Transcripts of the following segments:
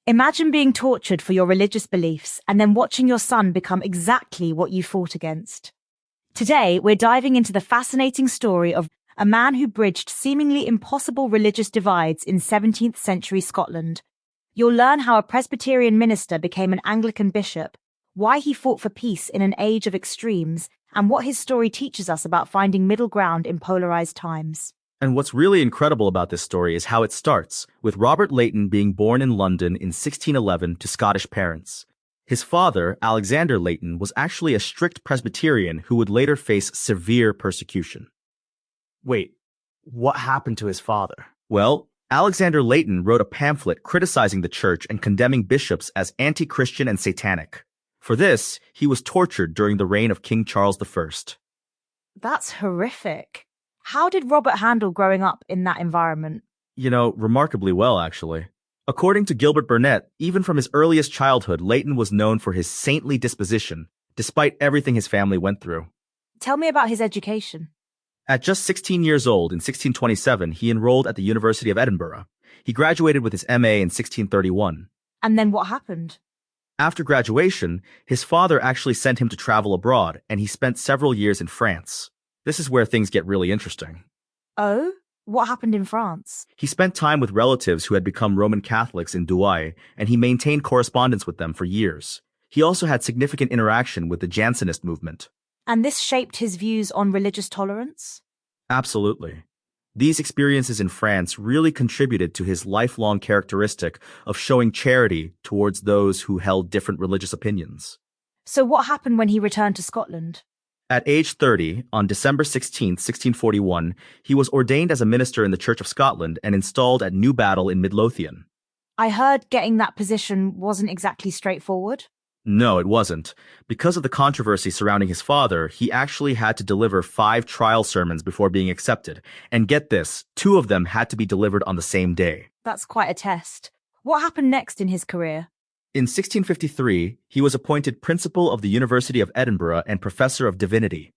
Imagine being tortured for your religious beliefs and then watching your son become exactly what you fought against. Today, we're diving into the fascinating story of a man who bridged seemingly impossible religious divides in 17th century Scotland. You'll learn how a Presbyterian minister became an Anglican bishop, why he fought for peace in an age of extremes, and what his story teaches us about finding middle ground in polarized times. And what's really incredible about this story is how it starts, with Robert Leighton being born in London in 1611 to Scottish parents. His father, Alexander Leighton, was actually a strict Presbyterian who would later face severe persecution. Wait, what happened to his father? Well, Alexander Leighton wrote a pamphlet criticizing the church and condemning bishops as anti-Christian and satanic. For this, he was tortured during the reign of King Charles I. That's horrific. How did Robert handle growing up in that environment? Remarkably well, actually. According to Gilbert Burnet, even from his earliest childhood, Leighton was known for his saintly disposition, despite everything his family went through. Tell me about his education. At just 16 years old in 1627, he enrolled at the University of Edinburgh. He graduated with his MA in 1631. And then what happened? After graduation, his father actually sent him to travel abroad, and he spent several years in France. This is where things get really interesting. Oh? What happened in France? He spent time with relatives who had become Roman Catholics in Douai, and he maintained correspondence with them for years. He also had significant interaction with the Jansenist movement. And this shaped his views on religious tolerance? Absolutely. These experiences in France really contributed to his lifelong characteristic of showing charity towards those who held different religious opinions. So what happened when he returned to Scotland? At age 30, on December 16, 1641, he was ordained as a minister in the Church of Scotland and installed at New Battle in Midlothian. I heard getting that position wasn't exactly straightforward. No, it wasn't. Because of the controversy surrounding his father, he actually had to deliver 5 trial sermons before being accepted. And get this, 2 of them had to be delivered on the same day. That's quite a test. What happened next in his career? In 1653, he was appointed principal of the University of Edinburgh and professor of divinity.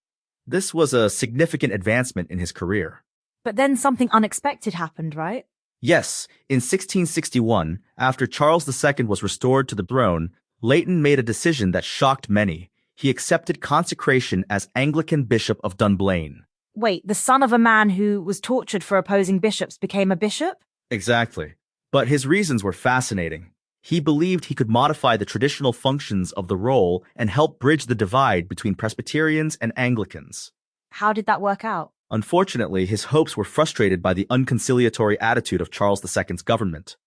This was a significant advancement in his career. But then something unexpected happened, right? Yes, in 1661, after Charles II was restored to the throne, Leighton made a decision that shocked many. He accepted consecration as Anglican Bishop of Dunblane. Wait, the son of a man who was tortured for opposing bishops became a bishop? Exactly. But his reasons were fascinating. He believed he could modify the traditional functions of the role and help bridge the divide between Presbyterians and Anglicans. How did that work out? Unfortunately, his hopes were frustrated by the unconciliatory attitude of Charles II's government.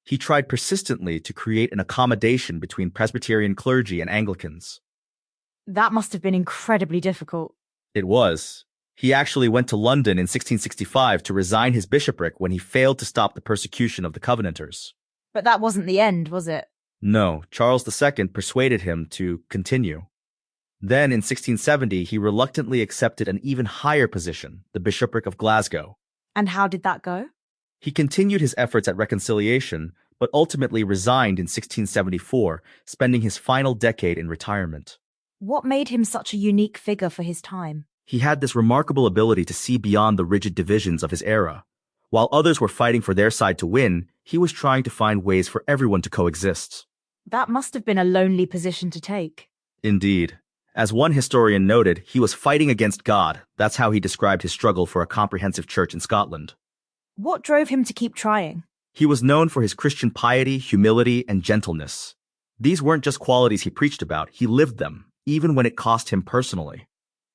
He tried persistently to create an accommodation between Presbyterian clergy and Anglicans. That must have been incredibly difficult. It was. He actually went to London in 1665 to resign his bishopric when he failed to stop the persecution of the Covenanters. But that wasn't the end, was it? No, Charles II persuaded him to continue. Then, in 1670, he reluctantly accepted an even higher position, the bishopric of Glasgow. And how did that go? He continued his efforts at reconciliation, but ultimately resigned in 1674, spending his final decade in retirement. What made him such a unique figure for his time? He had this remarkable ability to see beyond the rigid divisions of his era. While others were fighting for their side to win, he was trying to find ways for everyone to coexist. That must have been a lonely position to take. Indeed. As one historian noted, he was fighting against God. That's how he described his struggle for a comprehensive church in Scotland. What drove him to keep trying? He was known for his Christian piety, humility, and gentleness. These weren't just qualities he preached about, he lived them, even when it cost him personally.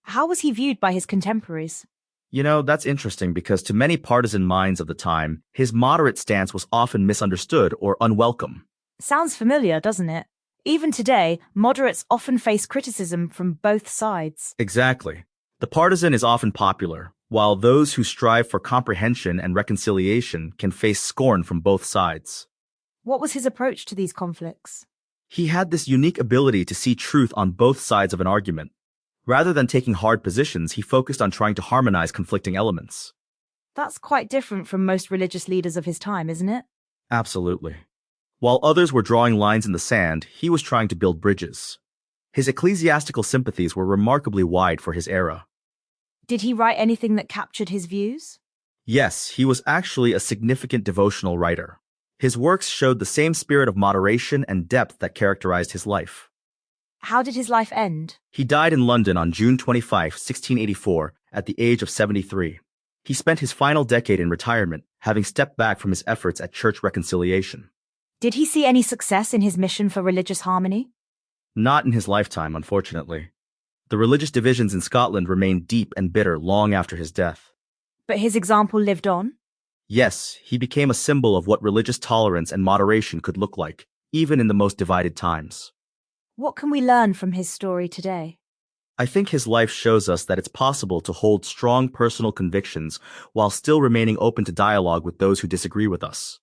How was he viewed by his contemporaries? That's interesting because to many partisan minds of the time, his moderate stance was often misunderstood or unwelcome. Sounds familiar, doesn't it? Even today, moderates often face criticism from both sides. Exactly. The partisan is often popular, while those who strive for comprehension and reconciliation can face scorn from both sides. What was his approach to these conflicts? He had this unique ability to see truth on both sides of an argument. Rather than taking hard positions, he focused on trying to harmonize conflicting elements. That's quite different from most religious leaders of his time, isn't it? Absolutely. While others were drawing lines in the sand, he was trying to build bridges. His ecclesiastical sympathies were remarkably wide for his era. Did he write anything that captured his views? Yes, he was actually a significant devotional writer. His works showed the same spirit of moderation and depth that characterized his life. How did his life end? He died in London on June 25, 1684, at the age of 73. He spent his final decade in retirement, having stepped back from his efforts at church reconciliation. Did he see any success in his mission for religious harmony? Not in his lifetime, unfortunately. The religious divisions in Scotland remained deep and bitter long after his death. But his example lived on? Yes, he became a symbol of what religious tolerance and moderation could look like, even in the most divided times. What can we learn from his story today? I think his life shows us that it's possible to hold strong personal convictions while still remaining open to dialogue with those who disagree with us.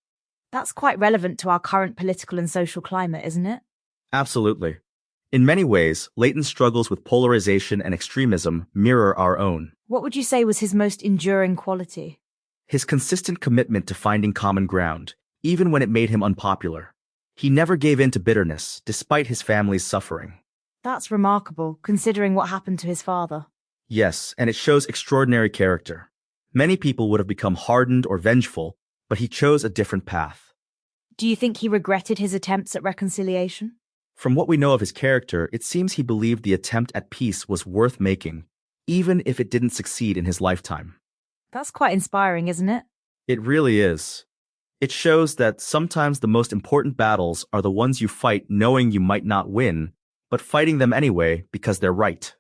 That's quite relevant to our current political and social climate, isn't it? Absolutely. In many ways, Leighton's struggles with polarization and extremism mirror our own. What would you say was his most enduring quality? His consistent commitment to finding common ground, even when it made him unpopular. He never gave in to bitterness, despite his family's suffering. That's remarkable, considering what happened to his father. Yes, and it shows extraordinary character. Many people would have become hardened or vengeful, but he chose a different path. Do you think he regretted his attempts at reconciliation? From what we know of his character, it seems he believed the attempt at peace was worth making, even if it didn't succeed in his lifetime. That's quite inspiring, isn't it? It really is. It shows that sometimes the most important battles are the ones you fight knowing you might not win, but fighting them anyway because they're right.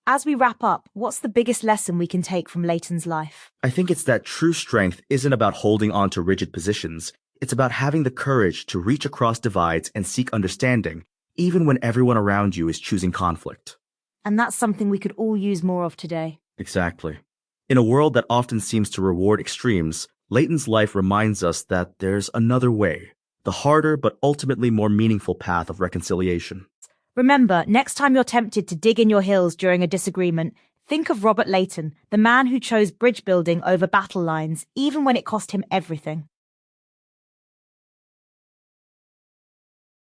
As we wrap up, what's the biggest lesson we can take from Leighton's life? I think it's that true strength isn't about holding on to rigid positions. It's about having the courage to reach across divides and seek understanding, even when everyone around you is choosing conflict. And that's something we could all use more of today. Exactly. In a world that often seems to reward extremes, Leighton's life reminds us that there's another way, the harder but ultimately more meaningful path of reconciliation. Remember, next time you're tempted to dig in your heels during a disagreement, think of Robert Leighton, the man who chose bridge building over battle lines, even when it cost him everything.